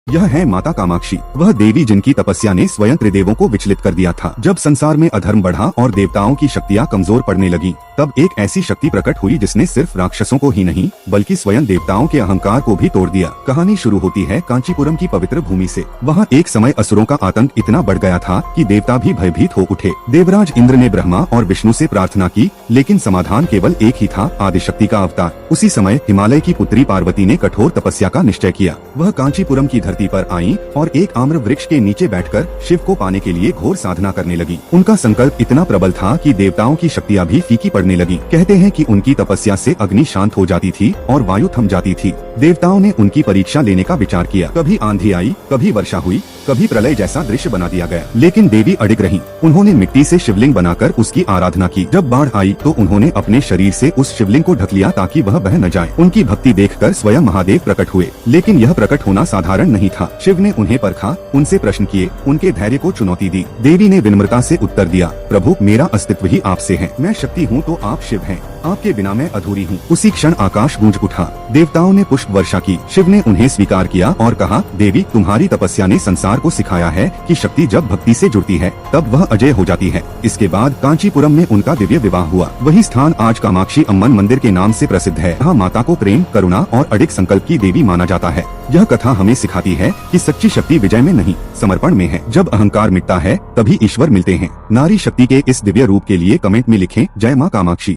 यह है माता कामाक्षी, वह देवी जिनकी तपस्या ने स्वयं त्रिदेवों को विचलित कर दिया था। जब संसार में अधर्म बढ़ा और देवताओं की शक्तियाँ कमजोर पड़ने लगी, तब एक ऐसी शक्ति प्रकट हुई जिसने सिर्फ राक्षसों को ही नहीं बल्कि स्वयं देवताओं के अहंकार को भी तोड़ दिया। कहानी शुरू होती है कांचीपुरम की पवित्र भूमि से। वहाँ एक समय असुरों का आतंक इतना बढ़ गया था कि देवता भी भयभीत हो उठे। देवराज इंद्र ने ब्रह्मा और विष्णु से प्रार्थना की, लेकिन समाधान केवल एक ही था, आदिशक्ति का अवतार। उसी समय हिमालय की पुत्री पार्वती ने कठोर तपस्या का निश्चय किया। वह कांचीपुरम की धरती पर आई और एक आम्र वृक्ष के नीचे बैठकर शिव को पाने के लिए घोर साधना करने लगी। उनका संकल्प इतना प्रबल था कि देवताओं की शक्तियाँ भी फीकी पड़ने लगी। कहते हैं कि उनकी तपस्या से अग्नि शांत हो जाती थी और वायु थम जाती थी। देवताओं ने उनकी परीक्षा लेने का विचार किया। कभी आंधी आई, कभी वर्षा हुई, कभी प्रलय जैसा दृश्य बना दिया गया, लेकिन देवी अडिग रहीं। उन्होंने मिट्टी से शिवलिंग बनाकर उसकी आराधना की। जब बाढ़ आई तो उन्होंने अपने शरीर से उस शिवलिंग को ढक लिया ताकि वह बह न जाए। उनकी भक्ति देखकर स्वयं महादेव प्रकट हुए, लेकिन यह प्रकट होना साधारण नहीं था। शिव ने उन्हें परखा, उनसे प्रश्न किए, उनके धैर्य को चुनौती दी। देवी ने विनम्रता से उत्तर दिया, प्रभु मेरा अस्तित्व ही आपसे है, मैं शक्ति हूँ तो आप शिव हैं, आपके बिना मैं अधूरी हूँ। उसी क्षण आकाश गूंज उठा। देवताओं ने पुष्प वर्षा की। शिव ने उन्हें स्वीकार किया और कहा, देवी तुम्हारी तपस्या ने संसार को सिखाया है कि शक्ति जब भक्ति से जुड़ती है तब वह अजय हो जाती है। इसके बाद कांचीपुरम में उनका दिव्य विवाह हुआ। वही स्थान आज कामाक्षी अम्मन मंदिर के नाम से प्रसिद्ध है। यहाँ माता को प्रेम, करुणा और अडिग संकल्प की देवी माना जाता है। यह कथा हमें सिखाती है कि सच्ची शक्ति विजय में नहीं, समर्पण में है। जब अहंकार मिटता है तभी ईश्वर मिलते हैं। नारी शक्ति के इस दिव्य रूप के लिए कमेंट में लिखें, जय माँ कामाक्षी।